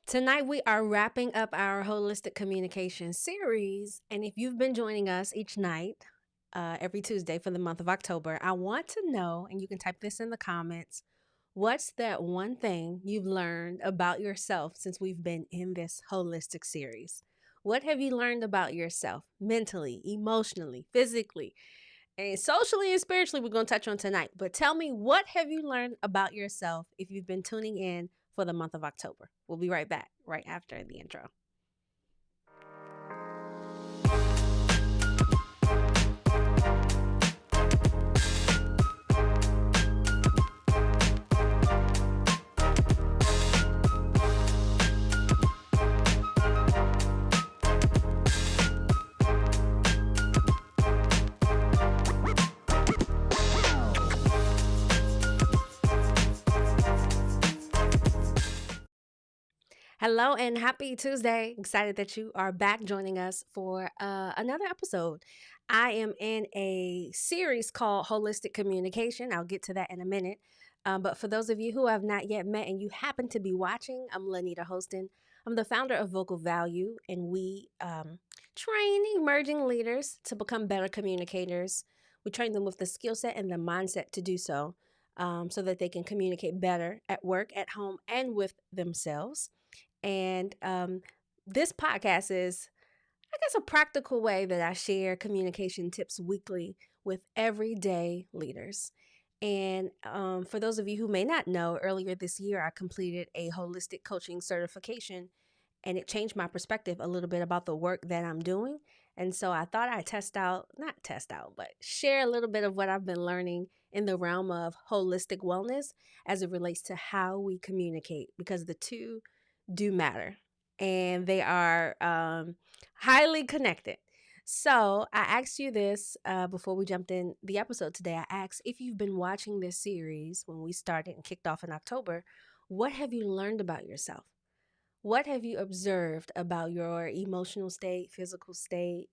Tonight, we are wrapping up our holistic communication series. And if you've been joining us each night, every Tuesday for the month of October, I want to know, and you can type this in the comments, what's that one thing you've learned about yourself since we've been in this holistic series? What have you learned about yourself mentally, emotionally, physically, and socially and spiritually? We're going to touch on tonight. But tell me, what have you learned about yourself if you've been tuning in for the month of October? We'll be right back right after the intro. Hello and happy Tuesday. Excited that you are back joining us for another episode. I am in a series called Holistic Communication. I'll get to that in a minute. But for those of you who have not yet met and you happen to be watching, I'm LinnitaHosten. I'm the founder of Vocal Value, and we train emerging leaders to become better communicators. We train them with the skill set and the mindset to do so, so that they can communicate better at work, at home, and with themselves. And this podcast is, I guess, a practical way that I share communication tips weekly with everyday leaders. And for those of you who may not know, earlier this year, I completed a holistic coaching certification, and it changed my perspective a little bit about the work that I'm doing. And so I thought I'd but share a little bit of what I've been learning in the realm of holistic wellness as it relates to how we communicate, because the two do matter and they are highly connected. So I asked you this before we jumped in the episode today. I asked, if you've been watching this series when we started and kicked off in October, what have you learned about yourself? What have you observed about your emotional state, physical state,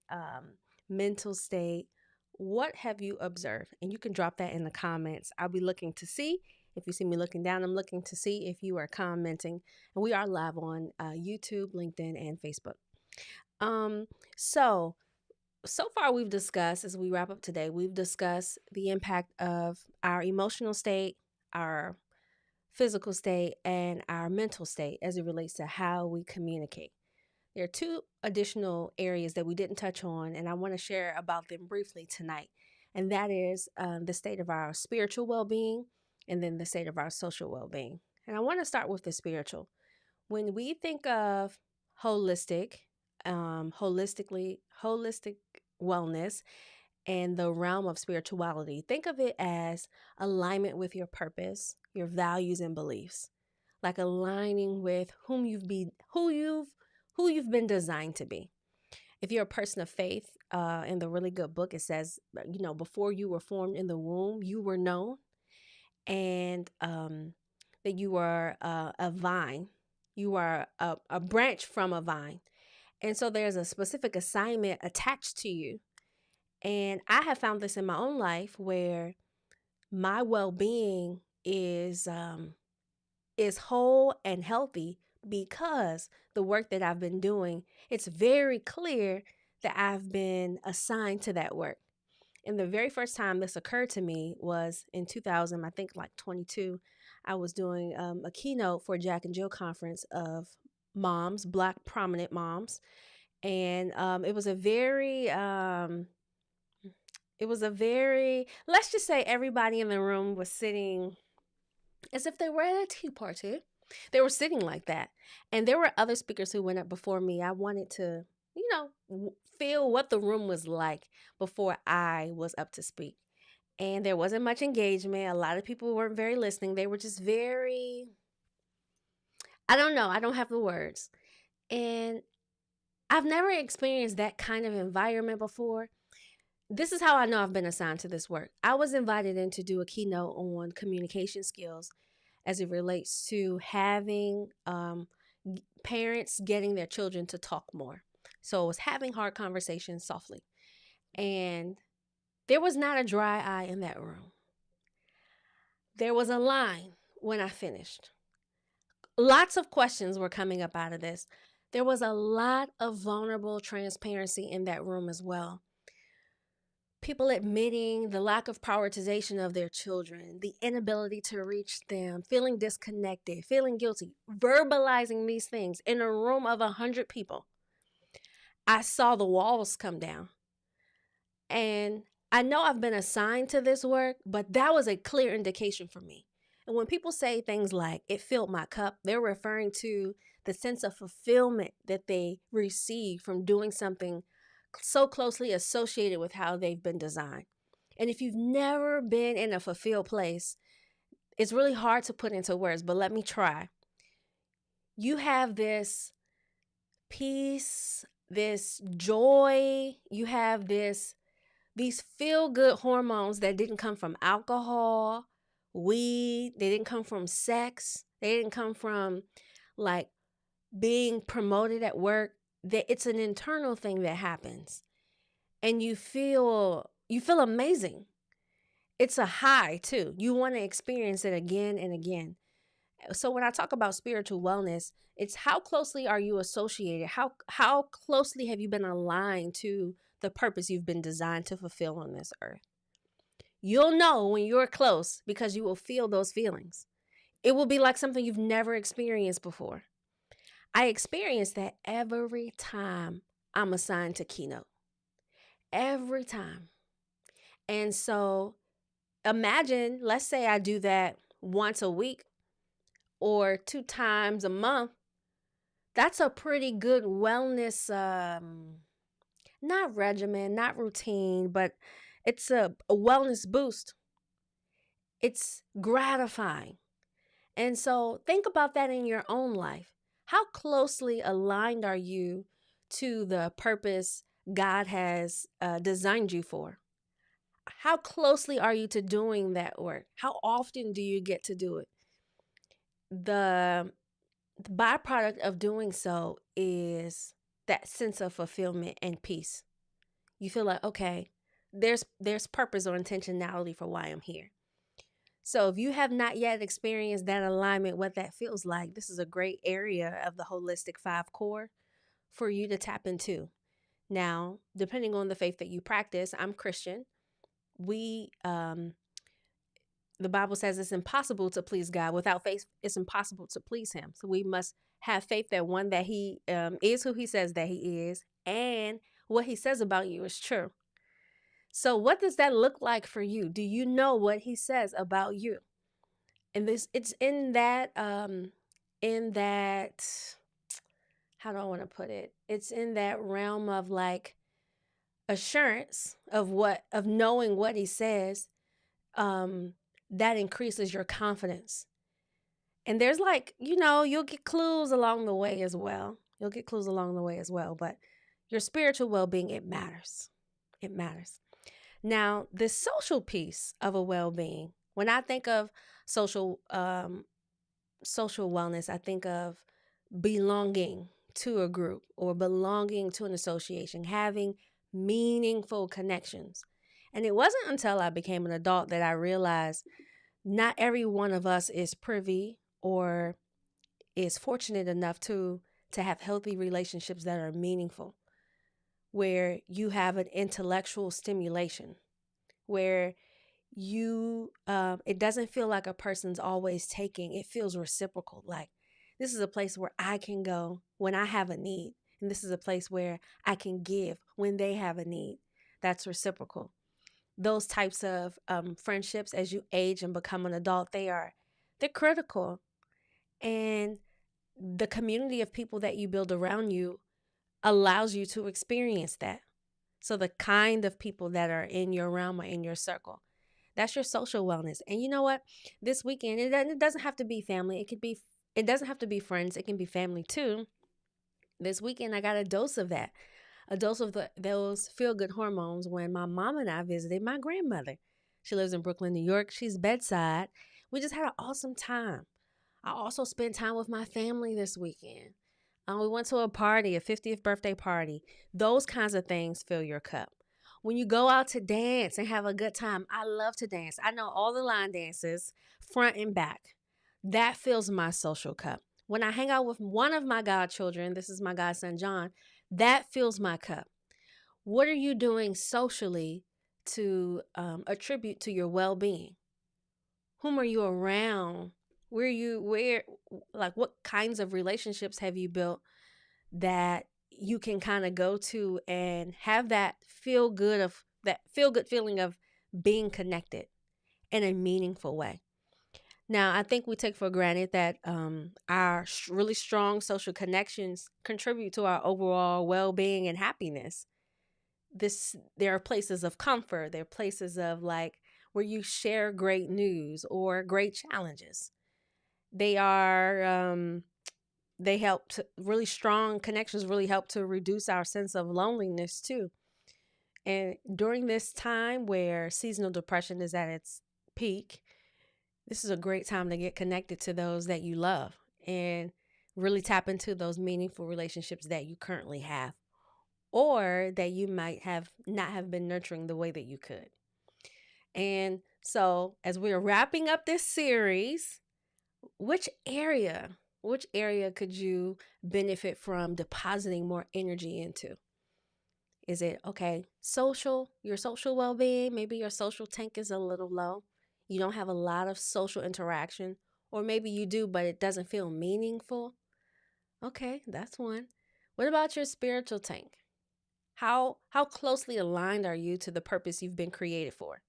mental state? What have you observed? And you can drop that in the comments. I'll be looking to see. If you see me looking down, I'm looking to see if you are commenting. And we are live on YouTube, LinkedIn, and Facebook. So far we've discussed, as we wrap up today, we've discussed the impact of our emotional state, our physical state, and our mental state as it relates to how we communicate. There are two additional areas that we didn't touch on, and I want to share about them briefly tonight. And that is the state of our spiritual well-being, and then the state of our social well-being. And I want to start with the spiritual. When we think of holistic wellness and the realm of spirituality, think of it as alignment with your purpose, your values and beliefs, like aligning with who you've been designed to be. If you're a person of faith, in the really good book, it says, before you were formed in the womb, you were known, and that you are a vine. You are a branch from a vine. And so there's a specific assignment attached to you. And I have found this in my own life where my well-being is whole and healthy because the work that I've been doing, it's very clear that I've been assigned to that work. And the very first time this occurred to me was in 2000, I think like 22. I was doing a keynote for Jack and Jill conference of moms, Black prominent moms. And it was a very, let's just say everybody in the room was sitting as if they were at a tea party. They were sitting like that. And there were other speakers who went up before me. I wanted to, feel what the room was like before I was up to speak. And there wasn't much engagement. A lot of people weren't very listening. They were just very, I don't know, I don't have the words. And I've never experienced that kind of environment before. This is how I know I've been assigned to this work. I was invited in to do a keynote on communication skills as it relates to having parents getting their children to talk more. So it was having hard conversations softly. And there was not a dry eye in that room. There was a line when I finished. Lots of questions were coming up out of this. There was a lot of vulnerable transparency in that room as well. People admitting the lack of prioritization of their children, the inability to reach them, feeling disconnected, feeling guilty, verbalizing these things in a room of 100 people. I saw the walls come down. And I know I've been assigned to this work, but that was a clear indication for me. And when people say things like, it filled my cup, they're referring to the sense of fulfillment that they receive from doing something so closely associated with how they've been designed. And if you've never been in a fulfilled place, it's really hard to put into words, but let me try. You have this peace, this joy, you have these feel-good hormones that didn't come from alcohol, weed, they didn't come from sex, they didn't come from like being promoted at work. That it's an internal thing that happens, and you feel amazing. It's a high too. You want to experience it again and again. So when I talk about spiritual wellness, it's how closely are you associated? How closely have you been aligned to the purpose you've been designed to fulfill on this earth? You'll know when you're close because you will feel those feelings. It will be like something you've never experienced before. I experience that every time I'm assigned to keynote. Every time. And so imagine, let's say I do that once a week or 2 times a month. That's a pretty good wellness, not regimen, not routine, but it's a wellness boost. It's gratifying. And so think about that in your own life. How closely aligned are you to the purpose God has designed you for? How closely are you to doing that work? How often do you get to do it? The byproduct of doing so is that sense of fulfillment and peace. You feel like, okay, there's purpose or intentionality for why I'm here. So if you have not yet experienced that alignment, what that feels like, this is a great area of the holistic 5 core for you to tap into. Now, depending on the faith that you practice, I'm Christian. The Bible says it's impossible to please God. Without faith, it's impossible to please him. So we must have faith that one, that he is who he says that he is, and what he says about you is true. So what does that look like for you? Do you know what he says about you? And it's in that, how do I want to put it? It's in that realm of like assurance of knowing what he says, that increases your confidence. And there's like, you'll get clues along the way as well. But your spiritual well-being, it matters. It matters. Now, the social piece of a well-being, when I think of social wellness, I think of belonging to a group or belonging to an association, having meaningful connections. And it wasn't until I became an adult that I realized not every one of us is privy or is fortunate enough to have healthy relationships that are meaningful, where you have an intellectual stimulation, where you it doesn't feel like a person's always taking. It feels reciprocal, like This is a place where I can go when I have a need. And this is a place where I can give when they have a need. That's reciprocal. Those types of friendships, as you age and become an adult, they're critical. And the community of people that you build around you allows you to experience that. So the kind of people that are in your realm or in your circle, that's your social wellness. And you know what? This weekend, it doesn't have to be family. It doesn't have to be friends. It can be family too. This weekend, I got a dose of that, a dose of those feel good hormones when my mom and I visited my grandmother. She lives in Brooklyn, New York. She's bedside. We just had an awesome time. I also spent time with my family this weekend. We went to a party, a 50th birthday party. Those kinds of things fill your cup. When you go out to dance and have a good time, I love to dance. I know all the line dances, front and back. That fills my social cup. When I hang out with one of my godchildren, this is my godson John, that fills my cup. What are you doing socially to attribute to your well-being? Whom are you around? What kinds of relationships have you built that you can kind of go to and have that feel good feeling of being connected in a meaningful way? Now, I think we take for granted that our really strong social connections contribute to our overall well-being and happiness. There are places of comfort. There are places of where you share great news or great challenges. They help to, really strong connections really help to reduce our sense of loneliness too. And during this time where seasonal depression is at its peak, this is a great time to get connected to those that you love and really tap into those meaningful relationships that you currently have or that you might have not have been nurturing the way that you could. And so as we're wrapping up this series, which area could you benefit from depositing more energy into? Is it, your social well-being? Maybe your social tank is a little low. You don't have a lot of social interaction, or maybe you do, but it doesn't feel meaningful. Okay, that's one. What about your spiritual tank? How closely aligned are you to the purpose you've been created for?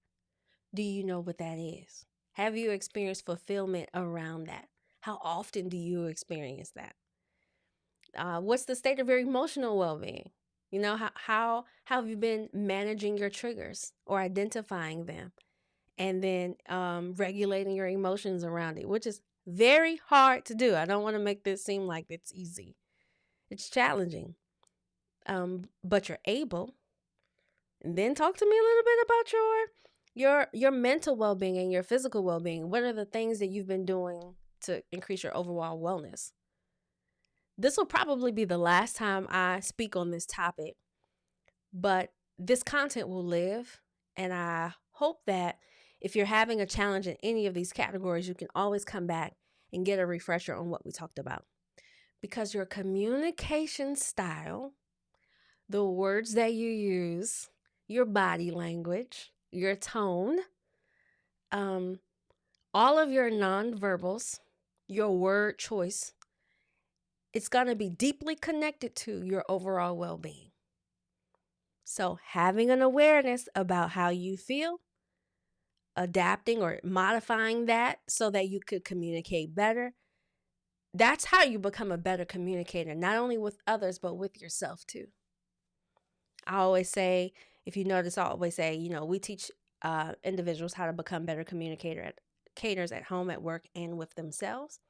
Do you know what that is? Have you experienced fulfillment around that? How often do you experience that? What's the state of your emotional well-being? You know, how have you been managing your triggers or identifying them and then regulating your emotions around it, which is very hard to do. I don't want to make this seem like it's easy. It's challenging, but you're able. And then talk to me a little bit about your mental well-being and your physical well-being. What are the things that you've been doing to increase your overall wellness? This will probably be the last time I speak on this topic, but this content will live. And I hope that if you're having a challenge in any of these categories, you can always come back and get a refresher on what we talked about. Because your communication style, the words that you use, your body language, your tone, all of your nonverbals, your word choice, it's going to be deeply connected to your overall well-being. So having an awareness about how you feel, adapting or modifying that so that you could communicate better, that's how you become a better communicator, not only with others, but with yourself too. I always say, if you notice, I always say, we teach individuals how to become better communicators at home, at work, and with themselves,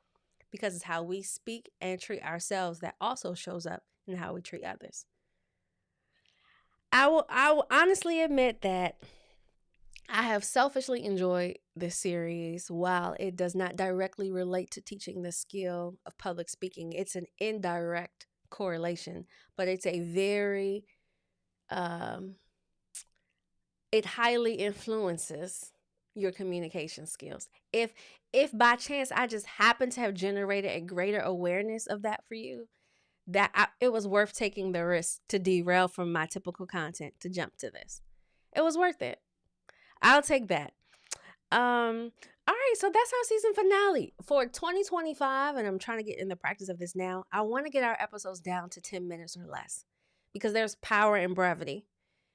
because it's how we speak and treat ourselves that also shows up in how we treat others. I will honestly admit that I have selfishly enjoyed this series. While it does not directly relate to teaching the skill of public speaking, it's an indirect correlation, but it's a very, it highly influences your communication skills. If by chance I just happen to have generated a greater awareness of that for you, it was worth taking the risk to derail from my typical content to jump to this. It was worth it. I'll take that. All All right, so that's our season finale for 2025, and I'm trying to get in the practice of this now. I want to get our episodes down to 10 minutes or less because there's power in brevity.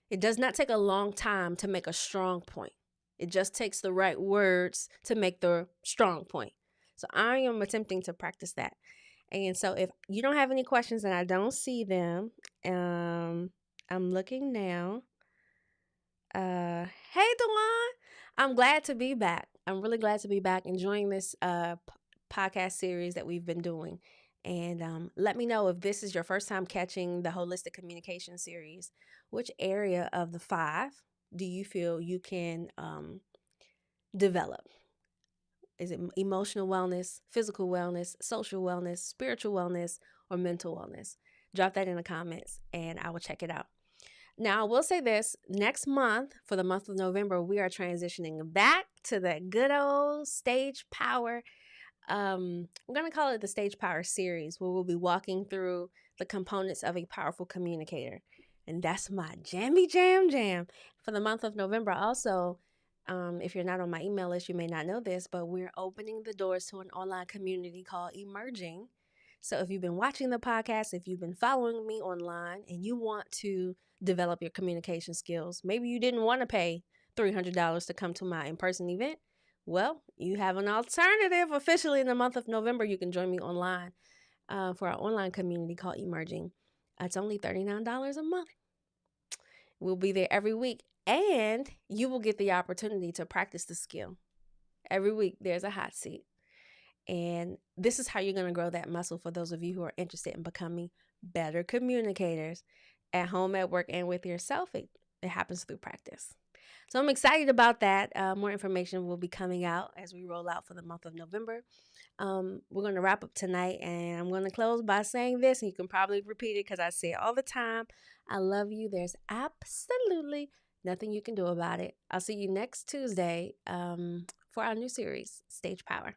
It does not take a long time to make a strong point. It just takes the right words to make the strong point. So I am attempting to practice that. And so if you don't have any questions and I don't see them, I'm looking now. Hey, Dewan. I'm glad to be back. I'm really glad to be back enjoying this podcast series that we've been doing. And let me know if this is your first time catching the Holistic Communication series. Which area of the 5 do you feel you can develop? Is it emotional wellness, physical wellness, social wellness, spiritual wellness, or mental wellness? Drop that in the comments and I will check it out. Now, I will say this. Next month, for the month of November, we are transitioning back to that good old Stage Power. We're going to call it the Stage Power series, where we'll be walking through the components of a powerful communicator. And that's my jammy jam. For the month of November, also, if you're not on my email list, you may not know this, but we're opening the doors to an online community called Emerging. So if you've been watching the podcast, if you've been following me online and you want to develop your communication skills, maybe you didn't want to pay $300 to come to my in-person event, well, you have an alternative. Officially in the month of November, you can join me online for our online community called Emerging. It's only $39 a month. We'll be there every week, and you will get the opportunity to practice the skill. Every week, there's a hot seat. And this is how you're going to grow that muscle for those of you who are interested in becoming better communicators at home, at work, and with yourself. It happens through practice. So I'm excited about that. More information will be coming out as we roll out for the month of November. We're going to wrap up tonight, and I'm going to close by saying this, and you can probably repeat it because I say it all the time. I love you. There's absolutely nothing you can do about it. I'll see you next Tuesday for our new series, Stage Power.